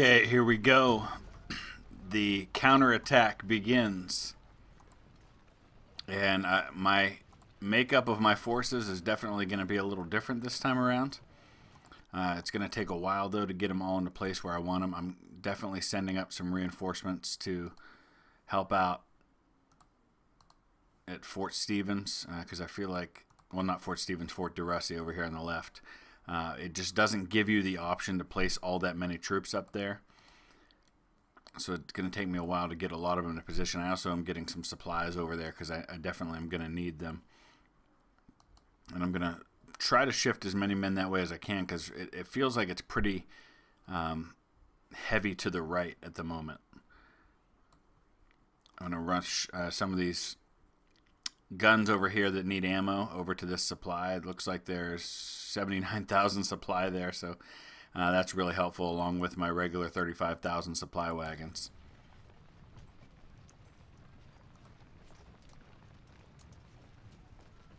Okay, here we go. The counterattack begins. And my makeup of my forces is definitely going to be a little different this time around. It's going to take a while, though, to get them all into place where I want them. I'm definitely sending up some reinforcements to help out at Fort Stevens, because I feel like, well, not Fort Stevens, Fort DeRussi over here on the left. It just doesn't give you the option to place all that many troops up there. So it's going to take me a while to get a lot of them into position. I also am getting some supplies over there because I definitely am going to need them. And I'm going to try to shift as many men that way as I can because it feels like it's pretty heavy to the right at the moment. I'm going to rush some of these guns over here that need ammo over to this supply. It looks like there's 79,000 supply there, so that's really helpful, along with my regular 35,000 supply wagons.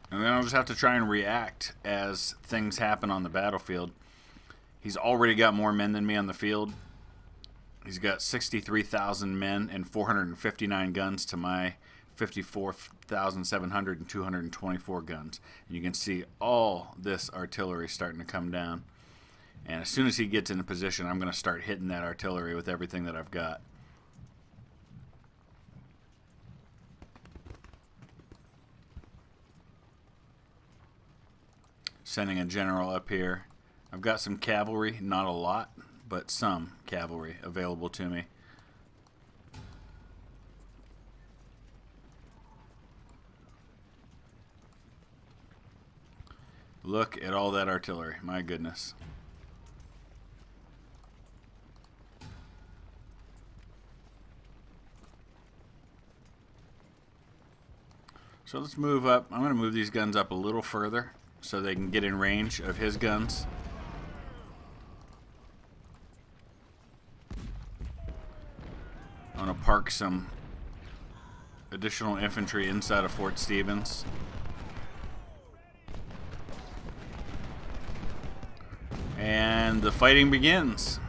And then I'll just have to try and react as things happen on the battlefield. He's already got more men than me on the field. He's got 63,000 men and 459 guns to my 54,700 and 224 guns. And you can see all this artillery starting to come down. And as soon as he gets in a position, I'm going to start hitting that artillery with everything that I've got. Sending a general up here. I've got some cavalry, not a lot, but some cavalry available to me. Look at all that artillery, my goodness. So let's move up. I'm going to move these guns up a little further so they can get in range of his guns. I'm going to park some additional infantry inside of Fort Stevens. And the fighting begins.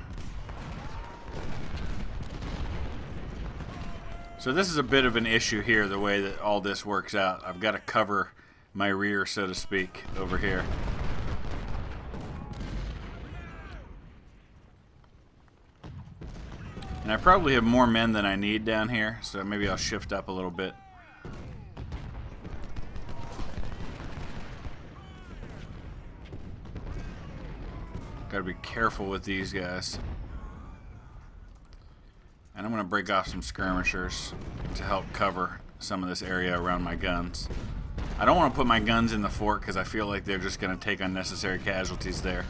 So this is a bit of an issue here, the way that all this works out. I've got to cover my rear, so to speak, over here. And I probably have more men than I need down here, so maybe I'll shift up a little bit. Gotta be careful with these guys. And I'm going to break off some skirmishers to help cover some of this area around my guns. I don't want to put my guns in the fort because I feel like they're just going to take unnecessary casualties there.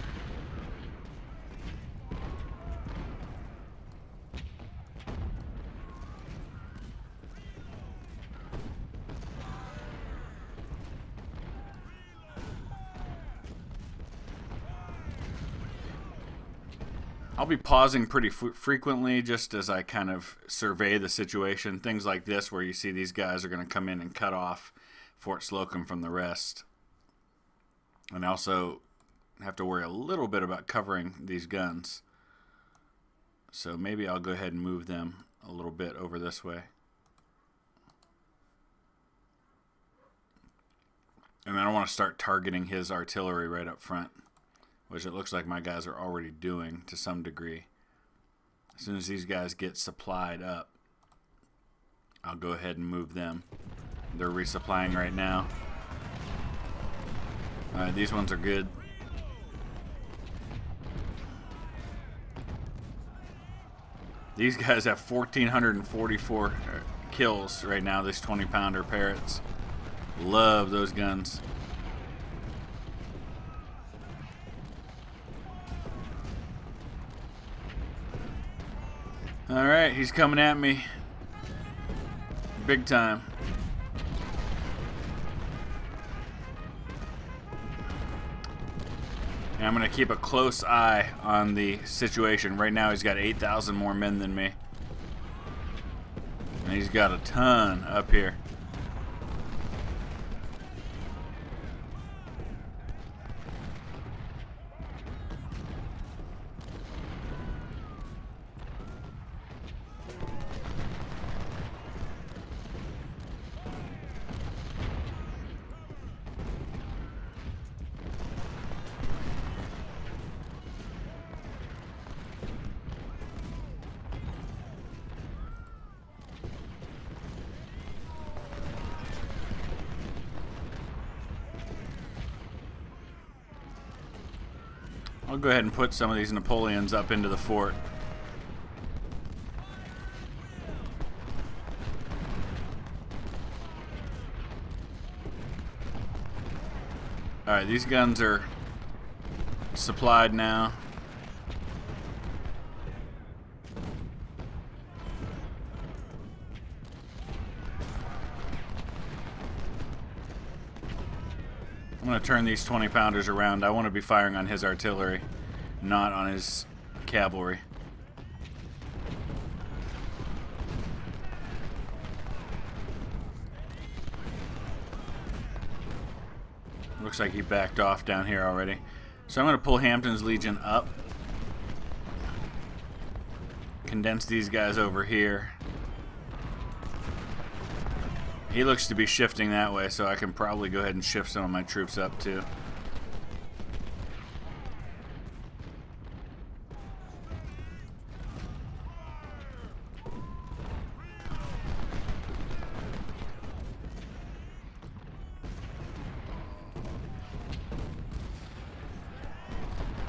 I'll be pausing pretty frequently just as I kind of survey the situation. Things like this where you see these guys are going to come in and cut off Fort Slocum from the rest. And also have to worry a little bit about covering these guns. So maybe I'll go ahead and move them a little bit over this way. And then I want to start targeting his artillery right up front, which it looks like my guys are already doing to some degree. As soon as these guys get supplied up, I'll go ahead and move them. They're resupplying right now. Alright, these ones are good. These guys have 1,444 kills right now, these 20-pounder parrots. Love those guns. Alright, he's coming at me. Big time. And I'm going to keep a close eye on the situation. Right now he's got 8,000 more men than me. And he's got a ton up here. I'll go ahead and put some of these Napoleons up into the fort. Alright, these guns are supplied now. I'm going to turn these 20-pounders around. I want to be firing on his artillery, not on his cavalry. Looks like he backed off down here already. So I'm going to pull Hampton's Legion up. Condense these guys over here. He looks to be shifting that way, so I can probably go ahead and shift some of my troops up too.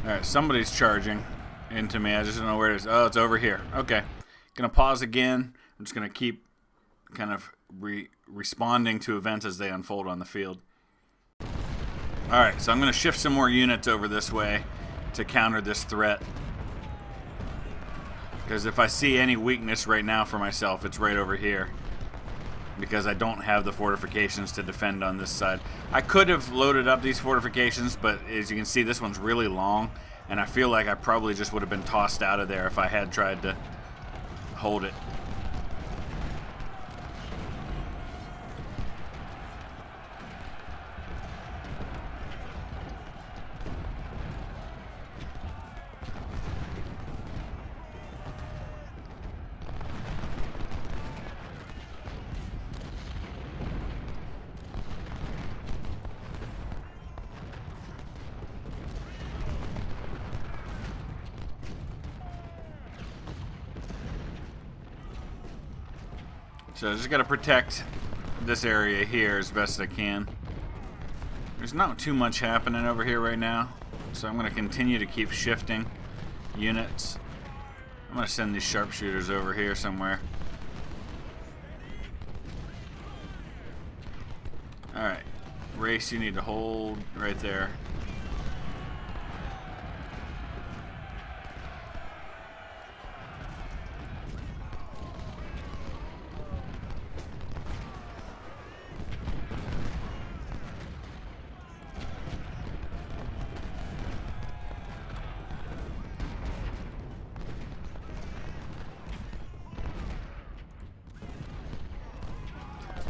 Alright, somebody's charging into me. I just don't know where it is. Oh, it's over here. Okay. Gonna pause again. I'm just gonna keep kind of responding to events as they unfold on the field. Alright, so I'm gonna shift some more units over this way to counter this threat. Because if I see any weakness right now for myself, it's right over here. Because I don't have the fortifications to defend on this side. I could have loaded up these fortifications, but as you can see, this one's really long, and I feel like I probably just would have been tossed out of there if I had tried to hold it. So I just got to protect this area here as best I can. There's not too much happening over here right now, so I'm going to continue to keep shifting units. I'm going to send these sharpshooters over here somewhere. Alright, Race, you need to hold right there.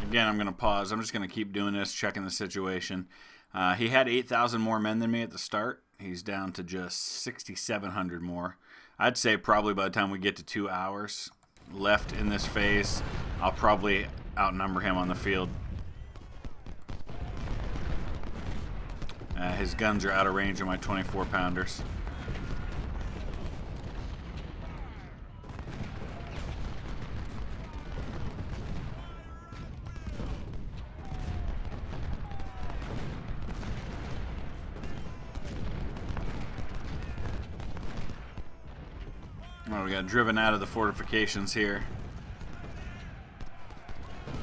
Again, I'm going to pause. I'm just going to keep doing this, checking the situation. He had 8,000 more men than me at the start. He's down to just 6,700 more. I'd say probably by the time we get to 2 hours left in this phase, I'll probably outnumber him on the field. His guns are out of range of my 24-pounders. Oh, we got driven out of the fortifications here.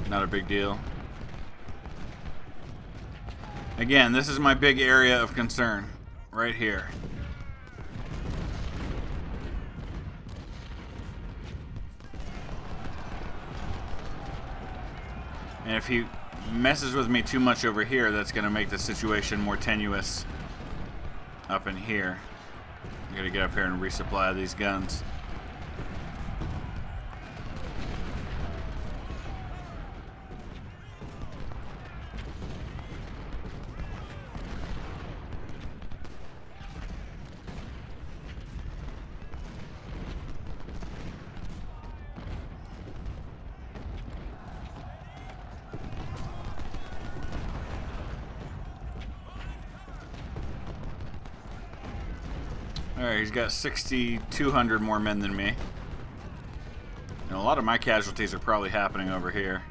Not a big deal. Again, this is my big area of concern. Right here. And if he messes with me too much over here, that's going to make the situation more tenuous up in here. I gotta get up here and resupply these guns. Alright, he's got 6,200 more men than me. And a lot of my casualties are probably happening over here.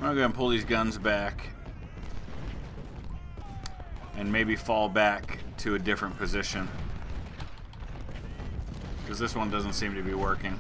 I'm going to go and pull these guns back and maybe fall back to a different position, because this one doesn't seem to be working.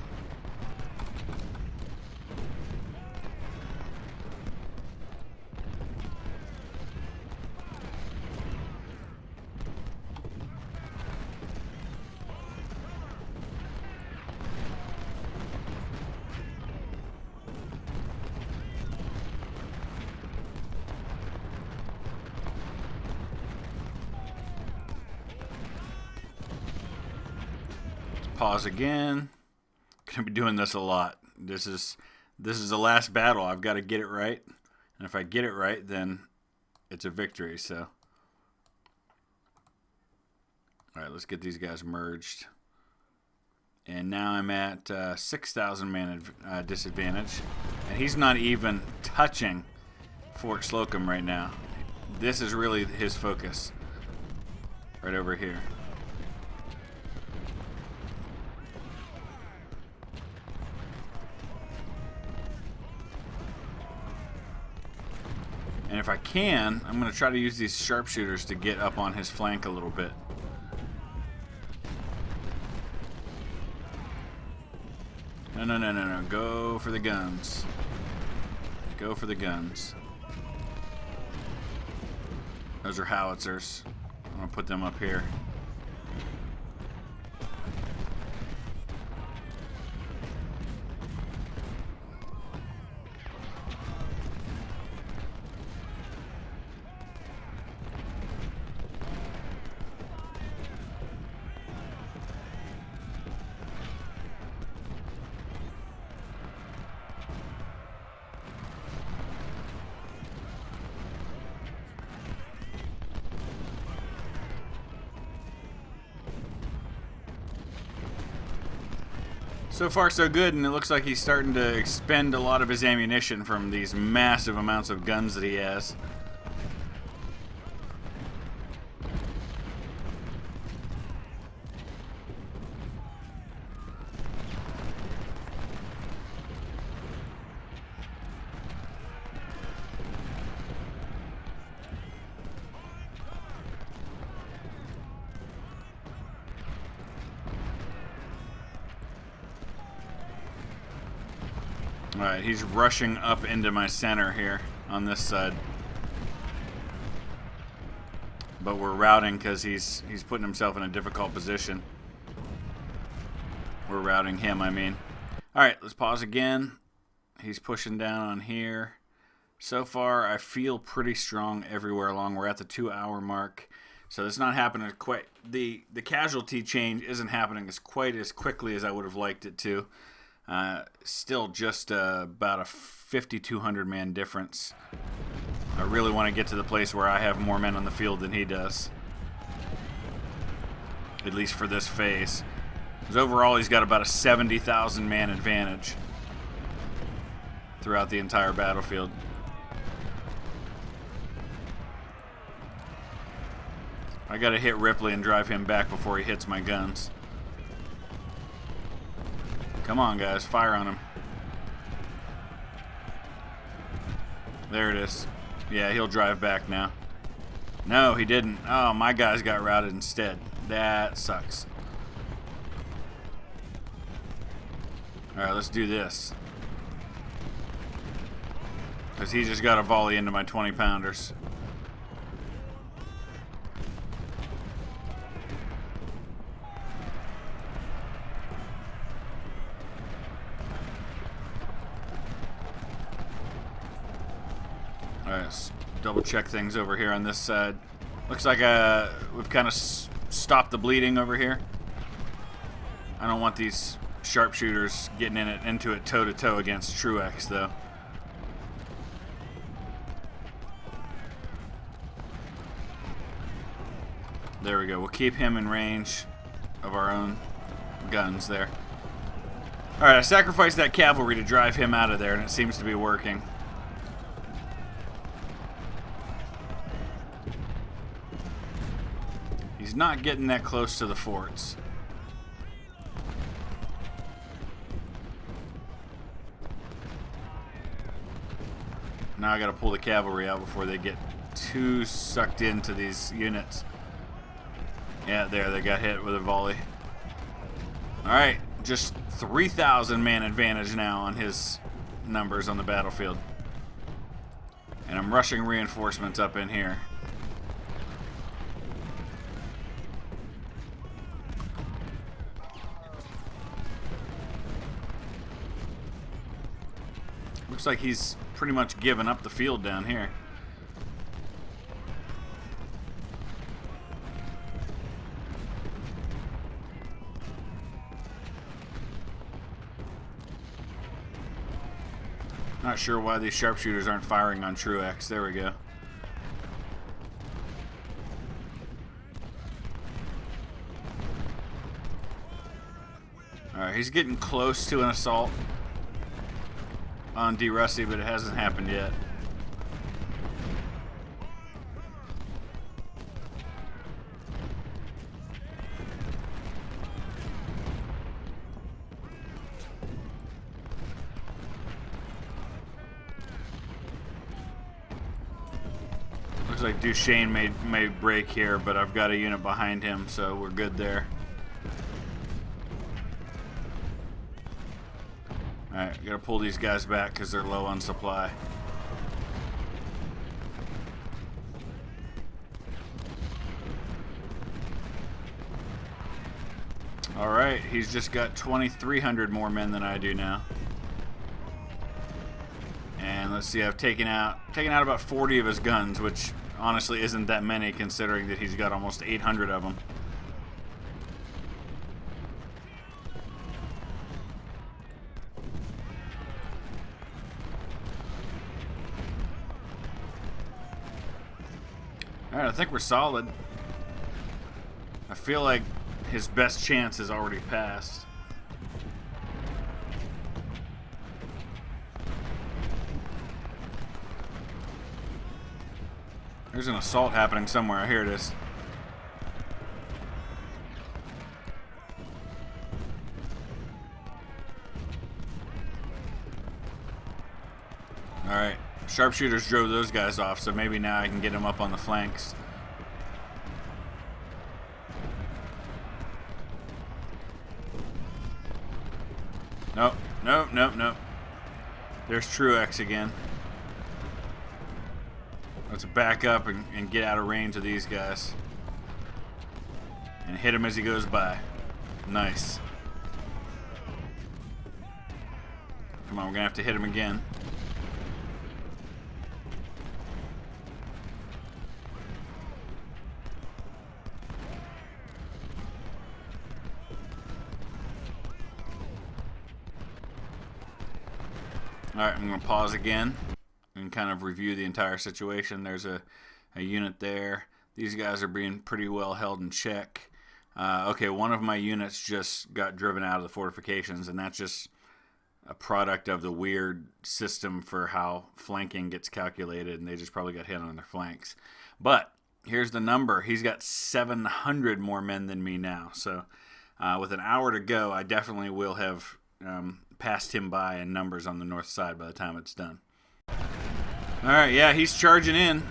Pause again. Gonna be doing this a lot. This is the last battle. I've got to get it right, and if I get it right, then it's a victory. So, all right, let's get these guys merged. And now I'm at 6,000 man disadvantage, and he's not even touching Fort Slocum right now. This is really his focus, right over here. And if I can, I'm going to try to use these sharpshooters to get up on his flank a little bit. No. Go for the guns. Go for the guns. Those are howitzers. I'm going to put them up here. So far so good, and it looks like he's starting to expend a lot of his ammunition from these massive amounts of guns that he has. Alright, he's rushing up into my center here on this side. But we're routing because he's putting himself in a difficult position. We're routing him, I mean. Alright, let's pause again. He's pushing down on here. So far, I feel pretty strong everywhere along. We're at the 2-hour mark. So it's not happening quite... The casualty change isn't happening quite as quickly as I would have liked it to. Still just about a 5,200 man difference. I really want to get to the place where I have more men on the field than he does. At least for this phase. Because overall he's got about a 70,000 man advantage throughout the entire battlefield. I gotta hit Ripley and drive him back before he hits my guns. Come on, guys. Fire on him. There it is. Yeah, he'll drive back now. No, he didn't. Oh, my guys got routed instead. That sucks. Alright, let's do this. Because he just got a volley into my 20-pounders. Alright, let's double check things over here on this side. Looks like we've kind of stopped the bleeding over here. I don't want these sharpshooters getting into it toe-to-toe against Truex, though. There we go. We'll keep him in range of our own guns there. Alright, I sacrificed that cavalry to drive him out of there, and it seems to be working. He's not getting that close to the forts. Now I got to pull the cavalry out before they get too sucked into these units. Yeah, there, they got hit with a volley. Alright, just 3,000 man advantage now on his numbers on the battlefield. And I'm rushing reinforcements up in here. Looks like he's pretty much given up the field down here. Not sure why these sharpshooters aren't firing on Truex. There we go. Alright, he's getting close to an assault on D. Rusty, but it hasn't happened yet. Looks like Duchesne may break here, but I've got a unit behind him, so we're good there. Alright, gotta pull these guys back because they're low on supply. Alright, he's just got 2,300 more men than I do now. And let's see, I've taken out about 40 of his guns, which honestly isn't that many considering that he's got almost 800 of them. Alright, I think we're solid. I feel like his best chance has already passed. There's an assault happening somewhere. Here it is. Alright. Sharpshooters drove those guys off, so maybe now I can get them up on the flanks. Nope, nope, nope, nope. There's Truex again. Let's back up and get out of range of these guys. And hit him as he goes by. Nice. Come on, we're gonna have to hit him again. Alright, I'm going to pause again and kind of review the entire situation. There's a unit there. These guys are being pretty well held in check. Okay, one of my units just got driven out of the fortifications, and that's just a product of the weird system for how flanking gets calculated, and they just probably got hit on their flanks. But here's the number. He's got 700 more men than me now. So with an hour to go, I definitely will have passed him by in numbers on the north side by the time it's done. Alright, yeah, he's charging in.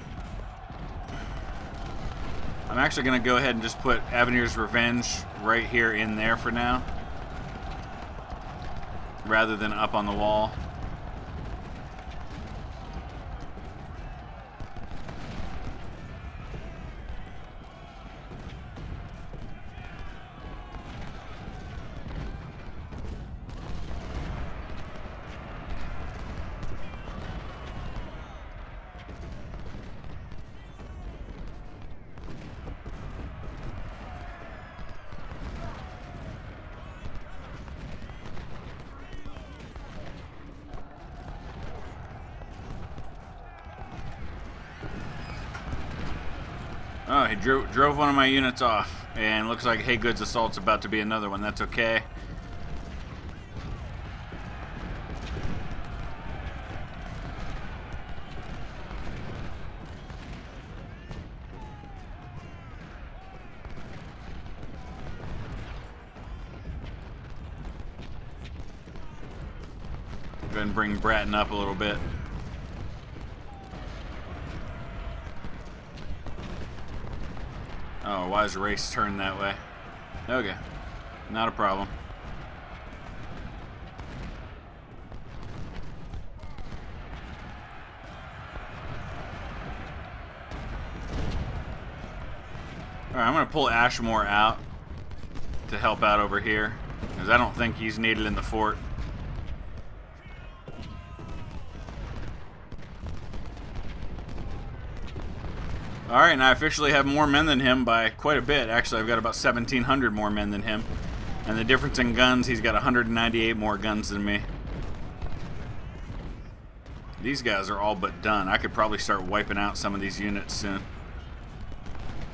I'm actually going to go ahead and just put Avenir's Revenge right here in there for now, rather than up on the wall. Oh, he drove one of my units off, and looks like Haygood's assault's about to be another one. That's okay. Go ahead and bring Bratton up a little bit. Oh, why is race turned that way? Okay, not a problem. Alright, I'm going to pull Ashmore out to help out over here, because I don't think he's needed in the fort. Alright, and I officially have more men than him by quite a bit. Actually, I've got about 1,700 more men than him. And the difference in guns, he's got 198 more guns than me. These guys are all but done. I could probably start wiping out some of these units soon.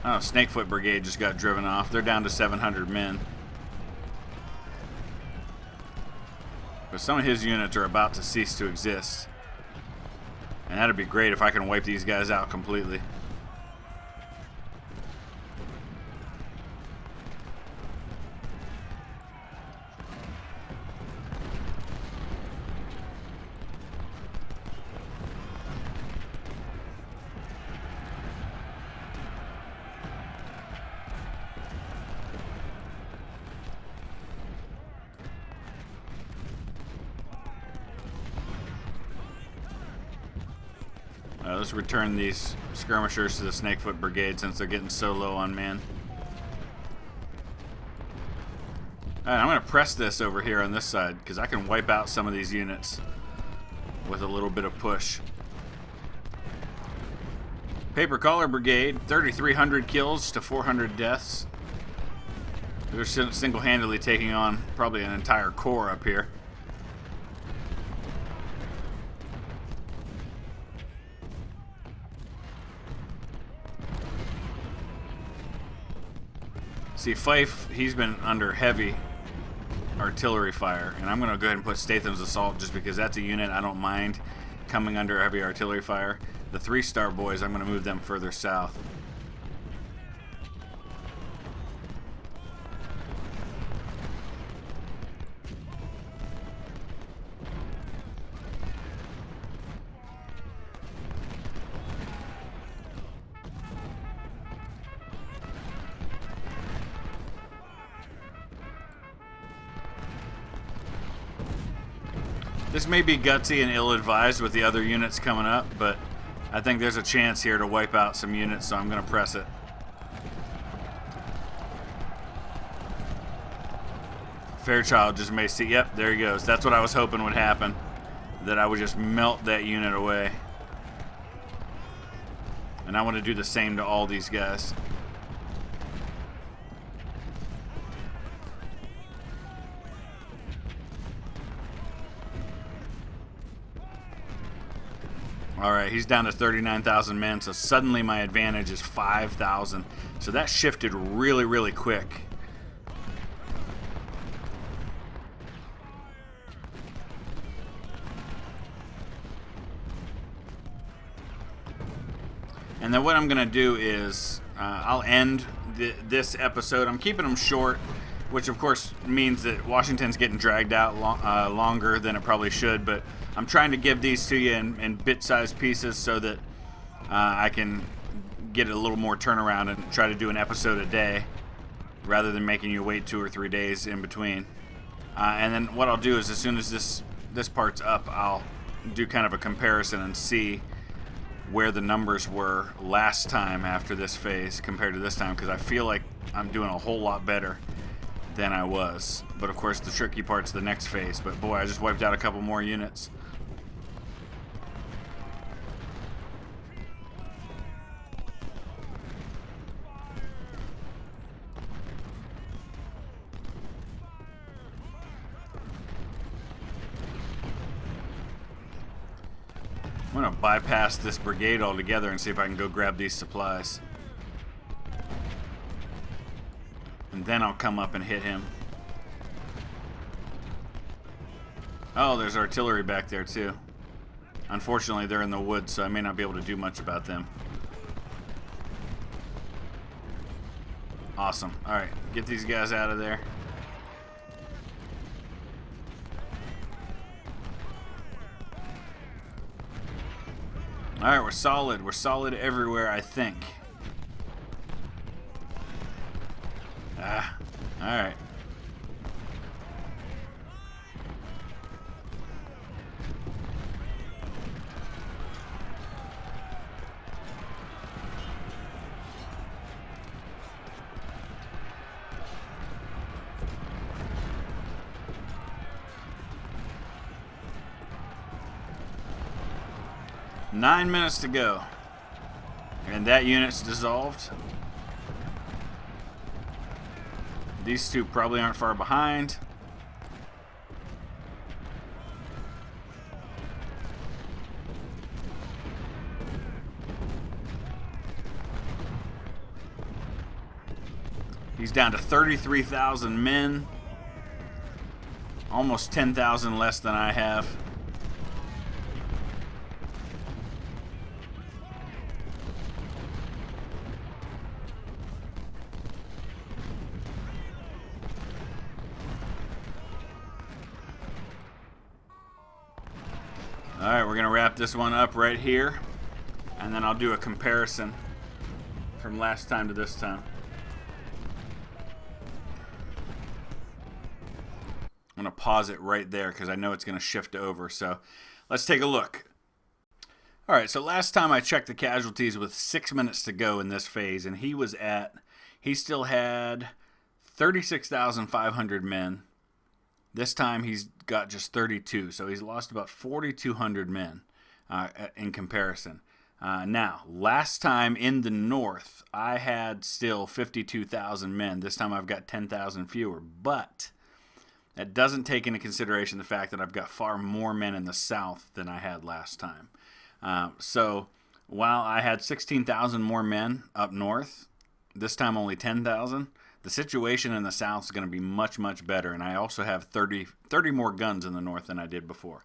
Oh, Snakefoot Brigade just got driven off. They're down to 700 men. But some of his units are about to cease to exist. And that'd be great if I can wipe these guys out completely. Let's return these skirmishers to the Snakefoot Brigade since they're getting so low on man. Alright, I'm going to press this over here on this side because I can wipe out some of these units with a little bit of push. Paper Collar Brigade, 3,300 kills to 400 deaths. They're single-handedly taking on probably an entire corps up here. See, Fife, he's been under heavy artillery fire, and I'm going to go ahead and put Statham's Assault just because that's a unit I don't mind coming under heavy artillery fire. The 3-star boys, I'm going to move them further south. This may be gutsy and ill-advised with the other units coming up, but I think there's a chance here to wipe out some units, so I'm going to press it. Fairchild just may see, yep, there he goes. That's what I was hoping would happen, that I would just melt that unit away. And I want to do the same to all these guys. Alright, he's down to 39,000 men, so suddenly my advantage is 5,000. So that shifted really, really quick. And then what I'm going to do is I'll end this episode. I'm keeping them short, which of course means that Washington's getting dragged out longer than it probably should, but I'm trying to give these to you in bit-sized pieces so that I can get a little more turnaround and try to do an episode a day rather than making you wait 2 or 3 days in between. And then what I'll do is as soon as this part's up, I'll do kind of a comparison and see where the numbers were last time after this phase compared to this time, because I feel like I'm doing a whole lot better than I was. But of course the tricky part's the next phase. But boy, I just wiped out a couple more units. I'm going to bypass this brigade altogether and see if I can go grab these supplies. And then I'll come up and hit him. Oh, there's artillery back there too. Unfortunately, they're in the woods, so I may not be able to do much about them. Awesome. Alright, get these guys out of there. Alright, we're solid. We're solid everywhere, I think. right. Nine minutes to go. And that unit's dissolved. These two probably aren't far behind. He's down to 33,000 men. Almost 10,000 less than I have. Alright, we're going to wrap this one up right here, and then I'll do a comparison from last time to this time. I'm going to pause it right there because I know it's going to shift over, so let's take a look. Alright, so last time I checked the casualties with 6 minutes to go in this phase, and he still had 36,500 men. This time he's got just 32, so he's lost about 4,200 men in comparison. Now, last time in the north, I had still 52,000 men. This time I've got 10,000 fewer, but that doesn't take into consideration the fact that I've got far more men in the south than I had last time. So while I had 16,000 more men up north, this time only 10,000. The situation in the south is going to be much, much better, and I also have 30 more guns in the north than I did before.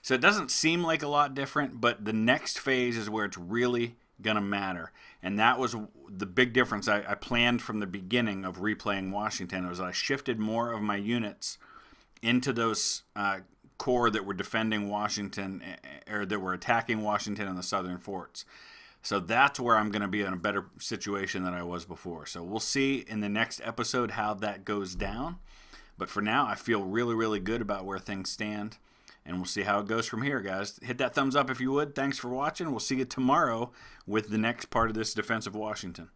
So it doesn't seem like a lot different, but the next phase is where it's really going to matter, and that was the big difference I planned from the beginning of replaying Washington. Was I shifted more of my units into those corps that were defending Washington, or that were attacking Washington and the southern forts. So that's where I'm going to be in a better situation than I was before. So we'll see in the next episode how that goes down. But for now, I feel really, really good about where things stand. And we'll see how it goes from here, guys. Hit that thumbs up if you would. Thanks for watching. We'll see you tomorrow with the next part of this defense of Washington.